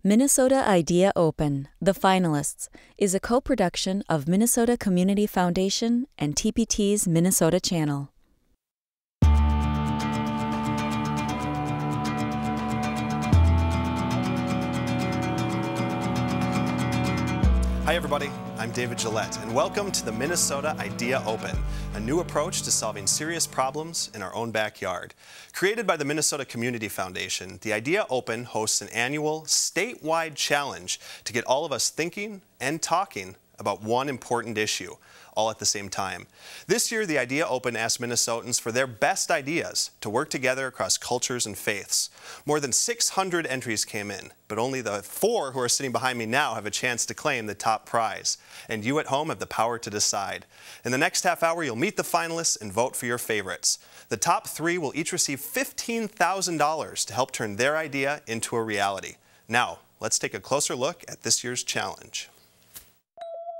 Minnesota Idea Open, The Finalists, is a co-production of Minnesota Community Foundation and TPT's Minnesota Channel. Hi everybody, I'm David Gillette, and welcome to the Minnesota Idea Open, a new approach to solving serious problems in our own backyard. Created by the Minnesota Community Foundation, the Idea Open hosts an annual statewide challenge to get all of us thinking and talking about one important issue, all at the same time. This year, the Idea Open asked Minnesotans for their best ideas to work together across cultures and faiths. More than 600 entries came in, but only the 4 who are sitting behind me now have a chance to claim the top prize. And you at home have the power to decide. In the next half hour, you'll meet the finalists and vote for your favorites. The top 3 will each receive $15,000 to help turn their idea into a reality. Now, let's take a closer look at this year's challenge.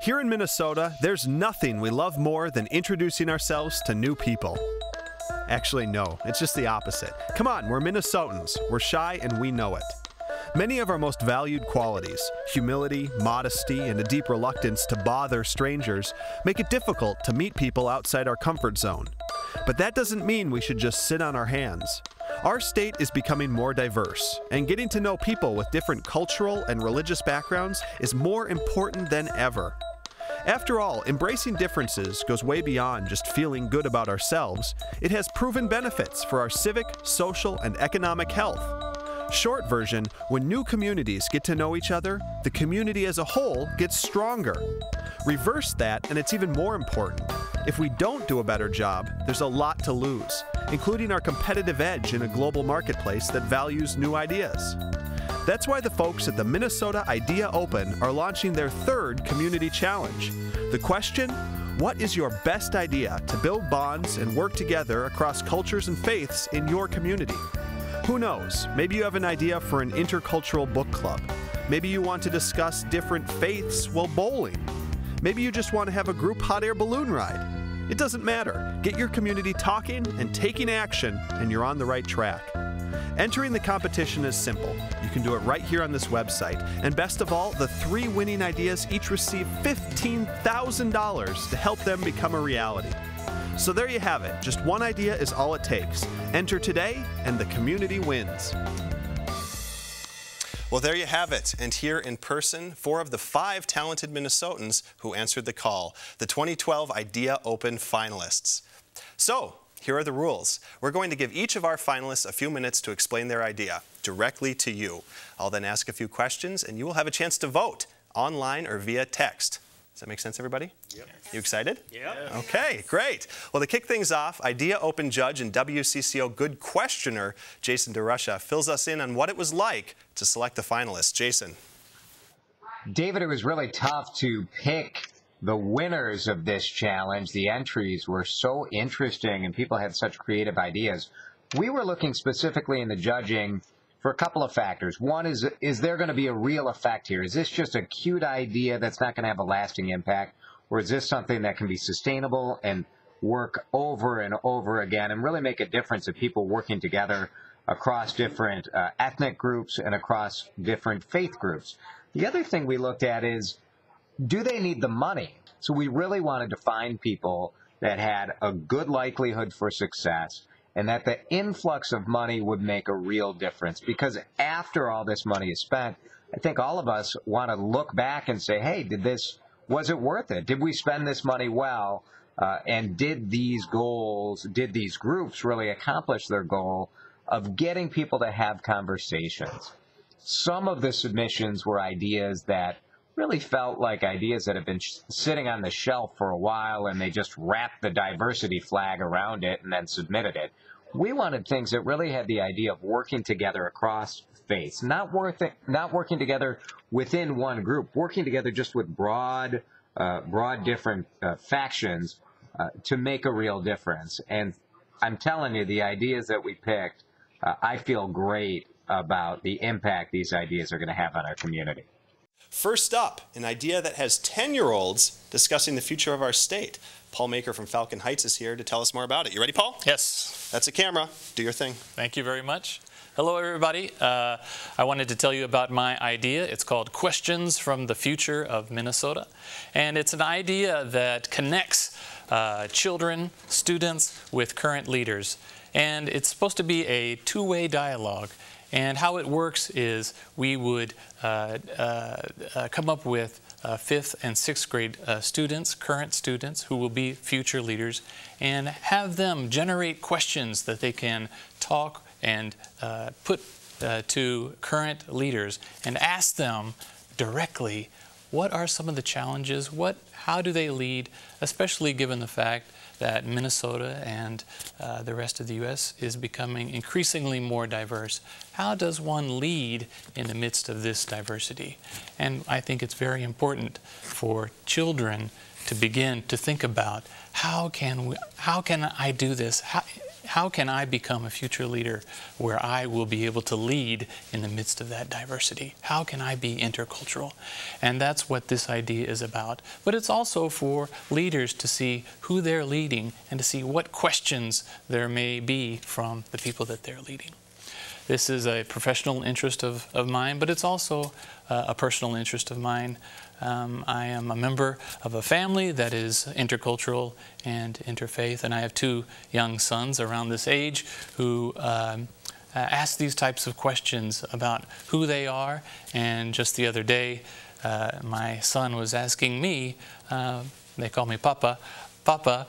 Here in Minnesota, there's nothing we love more than introducing ourselves to new people. Actually, no, it's just the opposite. Come on, we're Minnesotans. We're shy and we know it. Many of our most valued qualities, humility, modesty, and a deep reluctance to bother strangers, make it difficult to meet people outside our comfort zone. But that doesn't mean we should just sit on our hands. Our state is becoming more diverse, and getting to know people with different cultural and religious backgrounds is more important than ever. After all, embracing differences goes way beyond just feeling good about ourselves. It has proven benefits for our civic, social, and economic health. Short version, when new communities get to know each other, the community as a whole gets stronger. Reverse that, and it's even more important. If we don't do a better job, there's a lot to lose, including our competitive edge in a global marketplace that values new ideas. That's why the folks at the Minnesota Idea Open are launching their 3rd community challenge. The question, what is your best idea to build bonds and work together across cultures and faiths in your community? Who knows, maybe you have an idea for an intercultural book club. Maybe you want to discuss different faiths while bowling. Maybe you just want to have a group hot air balloon ride. It doesn't matter. Get your community talking and taking action, and you're on the right track. Entering the competition is simple. You can do it right here on this website. And best of all, the 3 winning ideas each receive $15,000 to help them become a reality. So there you have it. Just one idea is all it takes. Enter today, and the community wins. Well, there you have it. And here in person, 4 of the 5 talented Minnesotans who answered the call, the 2012 Idea Open finalists. So, here are the rules. We're going to give each of our finalists a few minutes to explain their idea directly to you. I'll then ask a few questions, and you will have a chance to vote online or via text. Does that make sense, everybody? Yep. You excited? Yep. Okay, great. Well, to kick things off, Idea Open judge and WCCO Good Questioner, Jason DeRusha, fills us in on what it was like to select the finalists. Jason. David, it was really tough to pick the winners of this challenge. The entries were so interesting and people had such creative ideas. We were looking specifically in the judging for a couple of factors. One is there going to be a real effect here? Is this just a cute idea that's not going to have a lasting impact? Or is this something that can be sustainable and work over and over again and really make a difference of people working together across different ethnic groups and across different faith groups? The other thing we looked at is, do they need the money? So we really wanted to find people that had a good likelihood for success and that the influx of money would make a real difference. Because after all this money is spent, I think all of us want to look back and say, hey, was it worth it? Did we spend this money well? And did these groups really accomplish their goal of getting people to have conversations? Some of the submissions were ideas that really felt like ideas that have been sitting on the shelf for a while, and they just wrapped the diversity flag around it and then submitted it. We wanted things that really had the idea of working together across faiths, not working together within one group, working together just with broad different factions to make a real difference. And I'm telling you, the ideas that we picked, I feel great about the impact these ideas are going to have on our community. First up, an idea that has 10-year-olds discussing the future of our state. Paul Maker from Falcon Heights is here to tell us more about it. You ready, Paul? Yes. That's a camera. Do your thing. Thank you very much. Hello, everybody. I wanted to tell you about my idea. It's called Questions from the Future of Minnesota. And it's an idea that connects children, students with current leaders. And it's supposed to be a two-way dialogue. And how it works is we would come up with 5th and 6th grade students, current students who will be future leaders, and have them generate questions that they can talk and put to current leaders and ask them directly, what are some of the challenges? How do they lead, especially given the fact that Minnesota and the rest of the U.S. is becoming increasingly more diverse. How does one lead in the midst of this diversity? And I think it's very important for children to begin to think about how can I do this? How can I become a future leader where I will be able to lead in the midst of that diversity? How can I be intercultural? And that's what this idea is about. But it's also for leaders to see who they're leading and to see what questions there may be from the people that they're leading. This is a professional interest of mine, but it's also a personal interest of mine. I am a member of a family that is intercultural and interfaith, and I have 2 young sons around this age who ask these types of questions about who they are. And just the other day, my son was asking me, they call me Papa, Papa,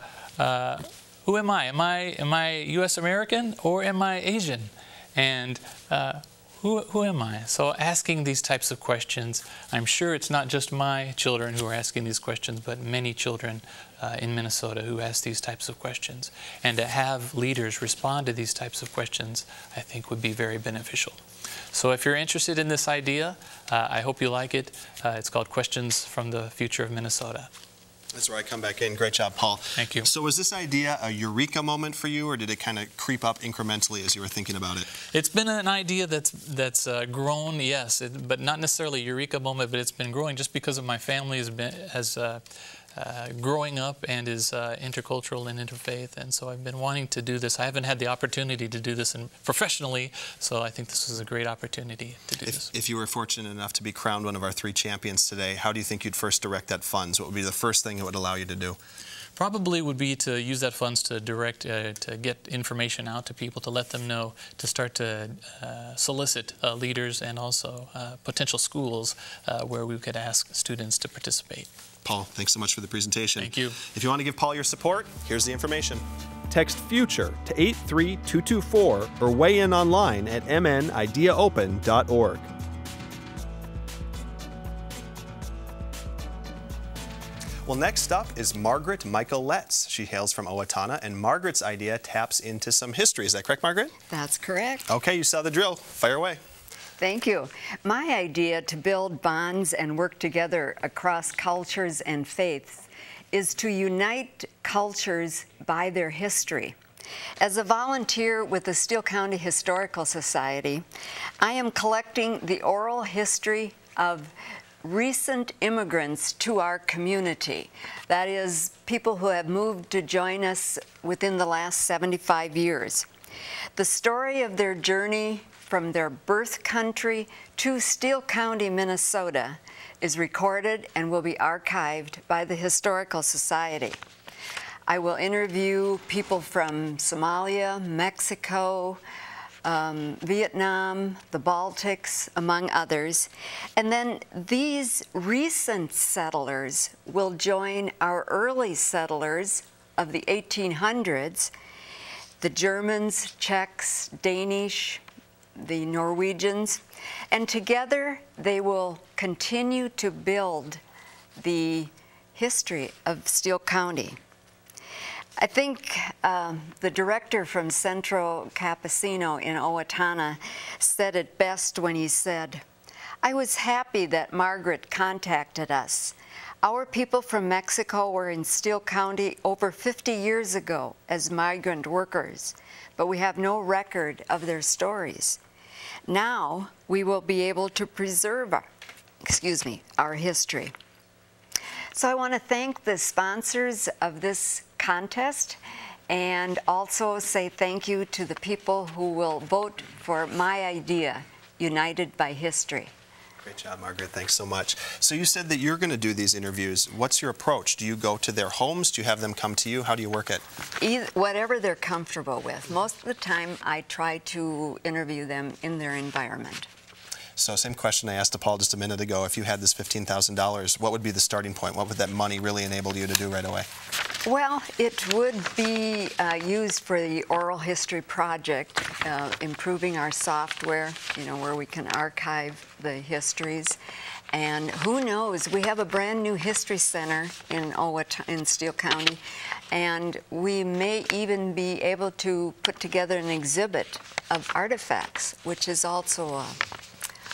who am I? Am I U.S. American or am I Asian? And who am I? So asking these types of questions, I'm sure it's not just my children who are asking these questions, but many children in Minnesota who ask these types of questions. And to have leaders respond to these types of questions, I think would be very beneficial. So if you're interested in this idea, I hope you like it. It's called Questions from the Future of Minnesota. That's where I come back in. Great job, Paul. Thank you. So was this idea a eureka moment for you, or did it kind of creep up incrementally as you were thinking about it? It's been an idea that's grown, yes, but not necessarily a eureka moment, but it's been growing just because of my family has growing up and is intercultural and interfaith, and so I've been wanting to do this. I haven't had the opportunity to do this professionally, so I think this is a great opportunity to do this. If you were fortunate enough to be crowned one of our 3 champions today, how do you think you'd first direct that funds? What would be the first thing it would allow you to do? Probably would be to use that funds to direct, to get information out to people, to let them know, to start to solicit leaders and also potential schools where we could ask students to participate. Paul, thanks so much for the presentation. Thank you. If you want to give Paul your support, here's the information. Text FUTURE to 83224 or weigh in online at mnideaopen.org. Well, next up is Margaret Michael-Letts. She hails from Owatonna, and Margaret's idea taps into some history. Is that correct, Margaret? That's correct. Okay, you saw the drill. Fire away. Thank you. My idea to build bonds and work together across cultures and faiths is to unite cultures by their history. As a volunteer with the Steele County Historical Society, I am collecting the oral history of recent immigrants to our community. That is, people who have moved to join us within the last 75 years. The story of their journey from their birth country to Steele County, Minnesota, is recorded and will be archived by the Historical Society. I will interview people from Somalia, Mexico, Vietnam, the Baltics, among others. And then these recent settlers will join our early settlers of the 1800s, the Germans, Czechs, Danish, the Norwegians, and together they will continue to build the history of Steele County. I think the director from Centro Campesino in Owatonna said it best when he said, "I was happy that Margaret contacted us. Our people from Mexico were in Steele County over 50 years ago as migrant workers, but we have no record of their stories. Now we will be able to preserve our history." So I want to thank the sponsors of this contest and also say thank you to the people who will vote for my idea, United by History. Great job, Margaret. Thanks so much. So you said that you're going to do these interviews. What's your approach? Do you go to their homes? Do you have them come to you? How do you work it? Whatever they're comfortable with. Most of the time, I try to interview them in their environment. So same question I asked to Paul just a minute ago. If you had this $15,000, what would be the starting point? What would that money really enable you to do right away? Well, it would be used for the oral history project, improving our software, where we can archive the histories. And who knows, we have a brand new history center in Steele County, and we may even be able to put together an exhibit of artifacts, which is also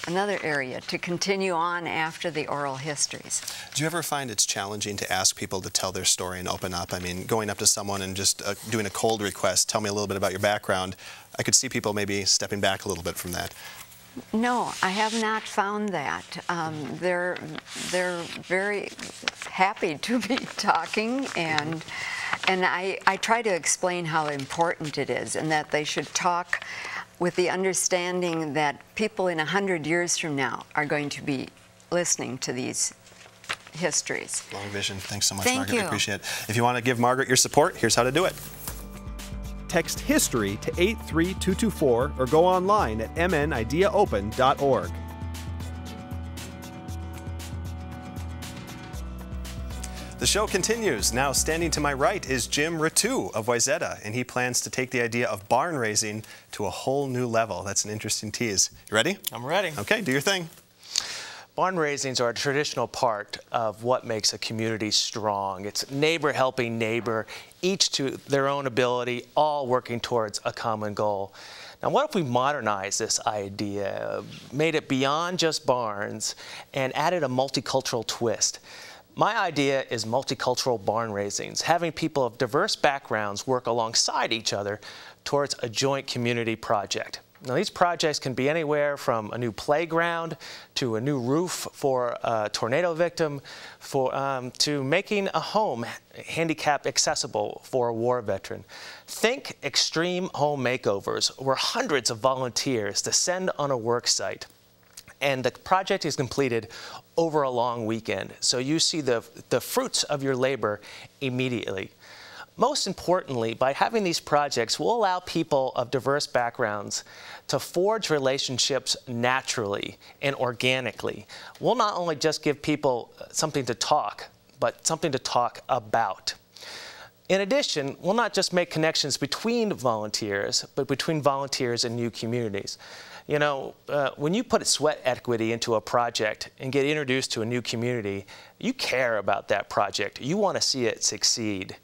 another area to continue on after the oral histories. Do you ever find it's challenging to ask people to tell their story and open up? I mean, going up to someone and just doing a cold request, tell me a little bit about your background, I could see people maybe stepping back a little bit from that. No, I have not found that. They're very happy to be talking, and I try to explain how important it is and that they should talk with the understanding that people in 100 years from now are going to be listening to these histories. Long vision. Thanks so much, Thank Margaret. you. I appreciate it. If you want to give Margaret your support, here's how to do it. Text HISTORY to 83224 or go online at mnideaopen.org. The show continues. Now standing to my right is Jim Ratu of Wayzata, and he plans to take the idea of barn raising to a whole new level. That's an interesting tease. You ready? I'm ready. Okay, do your thing. Barn raisings are a traditional part of what makes a community strong. It's neighbor helping neighbor, each to their own ability, all working towards a common goal. Now, what if we modernized this idea, made it beyond just barns, and added a multicultural twist? My idea is multicultural barn raisings, having people of diverse backgrounds work alongside each other towards a joint community project. Now, these projects can be anywhere from a new playground to a new roof for a tornado victim, to making a home handicap accessible for a war veteran. Think extreme home makeovers where hundreds of volunteers descend on a work site, and the project is completed over a long weekend, so you see the fruits of your labor immediately. Most importantly, by having these projects, we'll allow people of diverse backgrounds to forge relationships naturally and organically. We'll not only just give people something to talk, but something to talk about. In addition, we'll not just make connections between volunteers, but between volunteers and new communities. You know, when you put sweat equity into a project and get introduced to a new community, you care about that project. You want to see it succeed.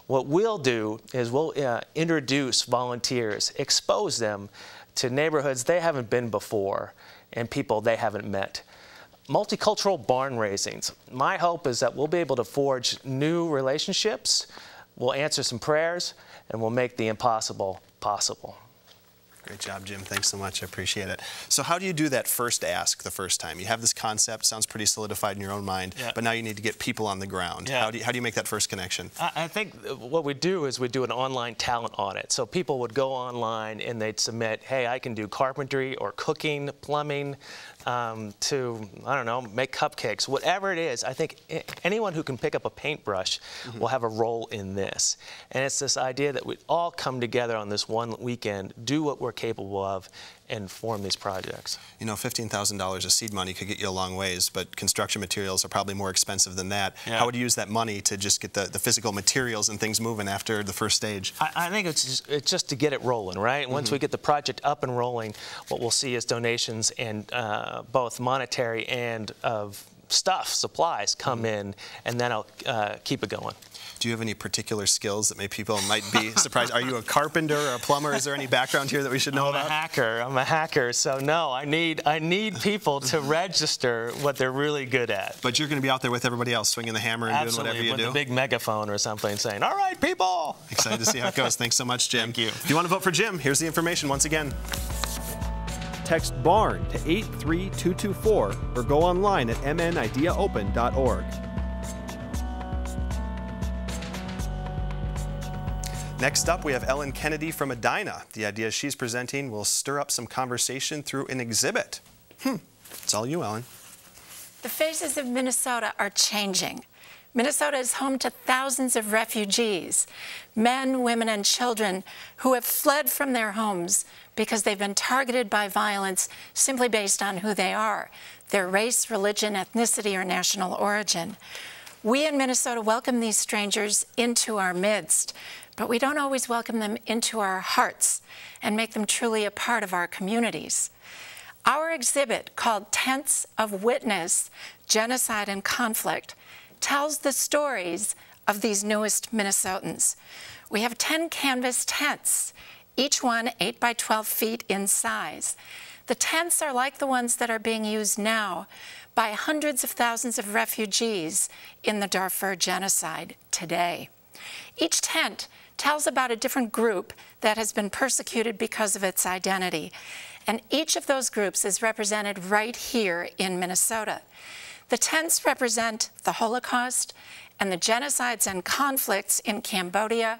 What we'll do is we'll introduce volunteers, expose them to neighborhoods they haven't been before and people they haven't met. Multicultural barn raisings. My hope is that we'll be able to forge new relationships, we'll answer some prayers, and we'll make the impossible possible. Great job, Jim. Thanks so much. I appreciate it. So how do you do that first ask the first time? You have this concept, sounds pretty solidified in your own mind, but now you need to get people on the ground. How do you make that first connection? I think what we do is we do an online talent audit. So people would go online and they'd submit, hey, I can do carpentry or cooking, plumbing, to, I don't know, make cupcakes, whatever it is. I think anyone who can pick up a paintbrush will have a role in this. And it's this idea that we all come together on this one weekend, do what we're capable of, and form these projects. You know, $15,000 of seed money could get you a long ways, but construction materials are probably more expensive than that. How would you use that money to just get the physical materials and things moving after the first stage? I think it's just to get it rolling, right? Once we get the project up and rolling, what we'll see is donations and both monetary and of stuff, supplies come in, and then I'll keep it going. Do you have any particular skills that people might be surprised? Are you a carpenter or a plumber? Is there any background here that we should know about? I'm a hacker, so no, I need people to register what they're really good at. But you're going to be out there with everybody else, swinging the hammer and doing whatever you do? With a big megaphone or something saying, all right, people! Excited to see how it goes. Thanks so much, Jim. Thank you. If you want to vote for Jim, here's the information once again. Text BARN to 83224 or go online at mnideaopen.org. Next up, we have Ellen Kennedy from Edina. The ideas she's presenting will stir up some conversation through an exhibit. It's all you, Ellen. The faces of Minnesota are changing. Minnesota is home to thousands of refugees, men, women, and children who have fled from their homes because they've been targeted by violence simply based on who they are, their race, religion, ethnicity, or national origin. We in Minnesota welcome these strangers into our midst, but we don't always welcome them into our hearts and make them truly a part of our communities. Our exhibit, called Tents of Witness, Genocide and Conflict, tells the stories of these newest Minnesotans. We have 10 canvas tents, each one 8 by 12 feet in size. The tents are like the ones that are being used now by hundreds of thousands of refugees in the Darfur genocide today. Each tent tells about a different group that has been persecuted because of its identity, and each of those groups is represented right here in Minnesota. The tents represent the Holocaust and the genocides and conflicts in Cambodia,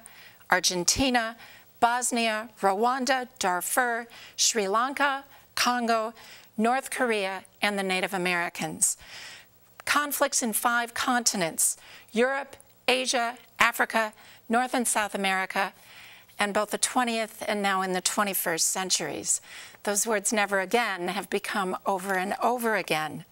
Argentina, Bosnia, Rwanda, Darfur, Sri Lanka, Congo, North Korea, and the Native Americans. Conflicts in 5 continents: Europe, Asia, Africa, North and South America, and both the 20th and now in the 21st centuries. Those words "never again" have become over and over again.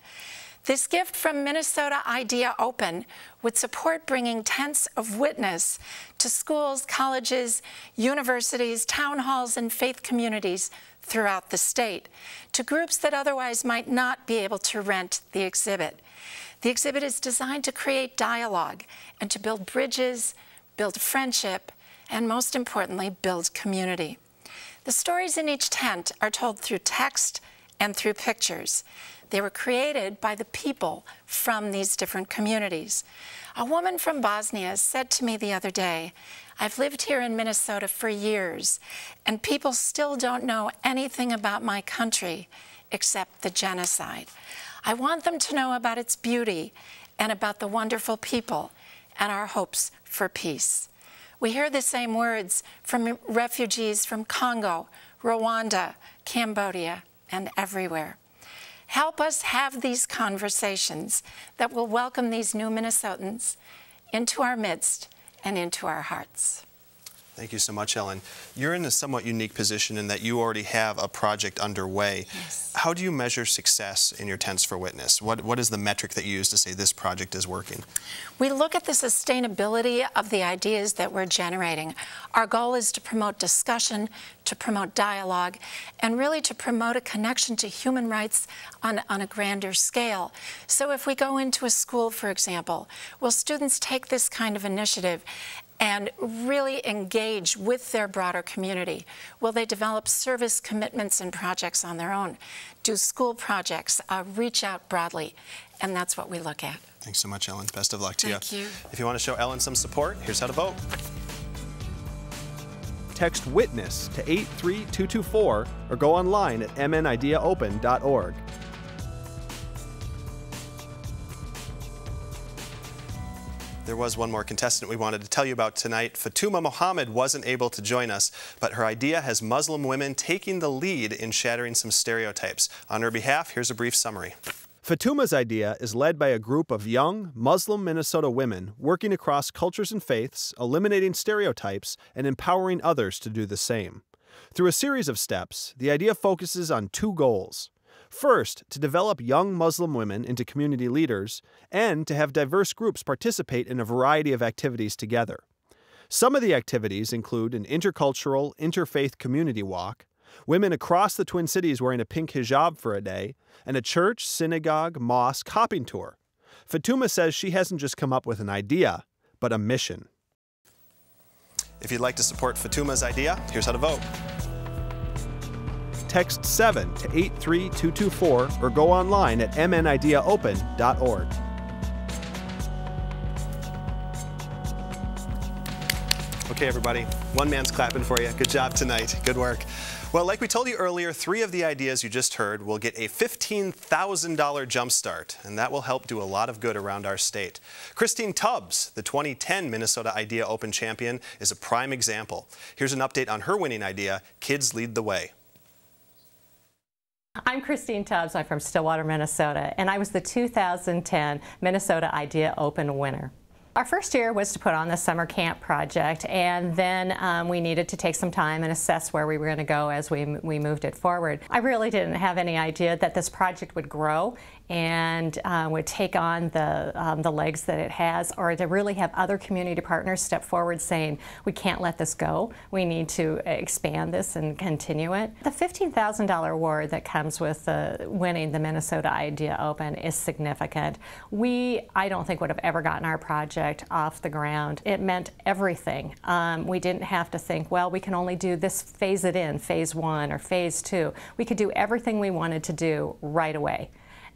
This gift from Minnesota Idea Open would support bringing Tents of Witness to schools, colleges, universities, town halls, and faith communities throughout the state, to groups that otherwise might not be able to rent the exhibit. The exhibit is designed to create dialogue and to build bridges, build friendship, and most importantly, build community. The stories in each tent are told through text and through pictures. They were created by the people from these different communities. A woman from Bosnia said to me the other day, "I've lived here in Minnesota for years, and people still don't know anything about my country except the genocide. I want them to know about its beauty and about the wonderful people and our hopes for peace." We hear the same words from refugees from Congo, Rwanda, Cambodia, and everywhere. Help us have these conversations that will welcome these new Minnesotans into our midst and into our hearts. Thank you so much, Ellen. You're in a somewhat unique position in that you already have a project underway. Yes. How do you measure success in your Tents for Witness? What is the metric that you use to say this project is working? We look at the sustainability of the ideas that we're generating. Our goal is to promote discussion, to promote dialogue, and really to promote a connection to human rights on a grander scale. So if we go into a school, for example, will students take this kind of initiative and really engage with their broader community? Will they develop service commitments and projects on their own? Do school projects reach out broadly? And that's what we look at. Thanks so much, Ellen. Best of luck to you. Thank you. If you want to show Ellen some support, here's how to vote. Text WITNESS to 83224 or go online at mnideaopen.org. There was one more contestant we wanted to tell you about tonight. Fatuma Mohammed wasn't able to join us, but her idea has Muslim women taking the lead in shattering some stereotypes. On her behalf, here's a brief summary. Fatuma's idea is led by a group of young Muslim Minnesota women working across cultures and faiths, eliminating stereotypes, and empowering others to do the same. Through a series of steps, the idea focuses on 2 goals. First, to develop young Muslim women into community leaders, and to have diverse groups participate in a variety of activities together. Some of the activities include an intercultural, interfaith community walk, women across the Twin Cities wearing a pink hijab for a day, and a church, synagogue, mosque hopping tour. Fatuma says she hasn't just come up with an idea, but a mission. If you'd like to support Fatuma's idea, here's how to vote. Text 7 to 83224 or go online at mnideaopen.org. Okay, everybody, one man's clapping for you. Good job tonight. Good work. Well, like we told you earlier, 3 of the ideas you just heard will get a $15,000 jumpstart, and that will help do a lot of good around our state. Christine Tubbs, the 2010 Minnesota Idea Open champion, is a prime example. Here's an update on her winning idea, Kids Lead the Way. I'm Christine Tubbs. I'm from Stillwater, Minnesota, and I was the 2010 Minnesota Idea Open winner. Our first year was to put on the summer camp project, and then we needed to take some time and assess where we were going to go as we moved it forward. I really didn't have any idea that this project would grow and would take on the legs that it has, or to really have other community partners step forward saying, we can't let this go, we need to expand this and continue it. The $15,000 award that comes with winning the Minnesota Idea Open is significant. I don't think would have ever gotten our project off the ground. It meant everything. We didn't have to think, well, we can only do this, phase it in, phase 1 or phase 2. We could do everything we wanted to do right away.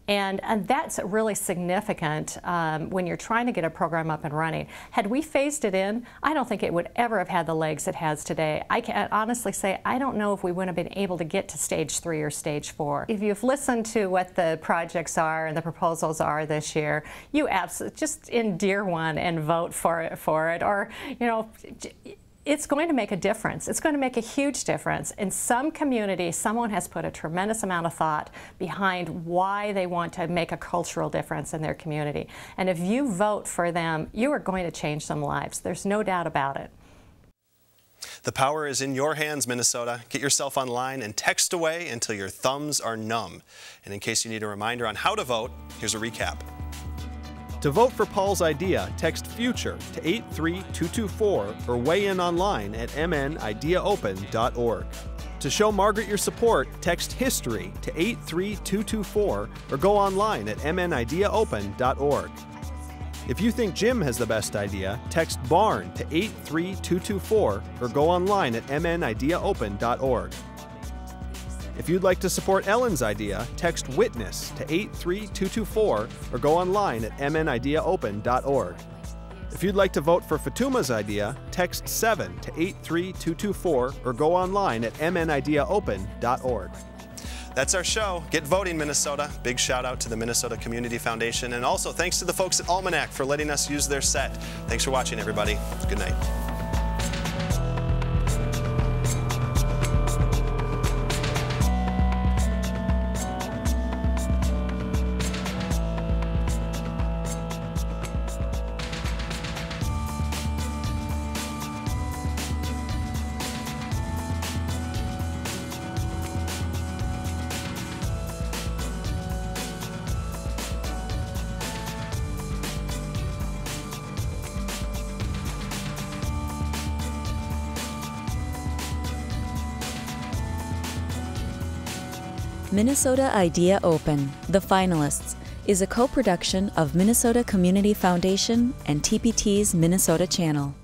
And that's really significant when you're trying to get a program up and running. Had we phased it in, I don't think it would ever have had the legs it has today. I can honestly say I don't know if we would have been able to get to stage 3 or stage 4. If you've listened to what the projects are and the proposals are this year, you absolutely just endear one and vote for it, or, you know, it's going to make a difference. It's going to make a huge difference. In some communities, someone has put a tremendous amount of thought behind why they want to make a cultural difference in their community. And if you vote for them, you are going to change some lives. There's no doubt about it. The power is in your hands, Minnesota. Get yourself online and text away until your thumbs are numb. And in case you need a reminder on how to vote, here's a recap. To vote for Paul's idea, text FUTURE to 83224 or weigh in online at mnideaopen.org. To show Margaret your support, text HISTORY to 83224 or go online at mnideaopen.org. If you think Jim has the best idea, text BARN to 83224 or go online at mnideaopen.org. If you'd like to support Ellen's idea, text WITNESS to 83224 or go online at mnideaopen.org. If you'd like to vote for Fatuma's idea, text 7 to 83224 or go online at mnideaopen.org. That's our show. Get voting, Minnesota. Big shout out to the Minnesota Community Foundation, and also thanks to the folks at Almanac for letting us use their set. Thanks for watching, everybody. Good night. Minnesota Idea Open, The Finalists, is a co-production of Minnesota Community Foundation and TPT's Minnesota channel.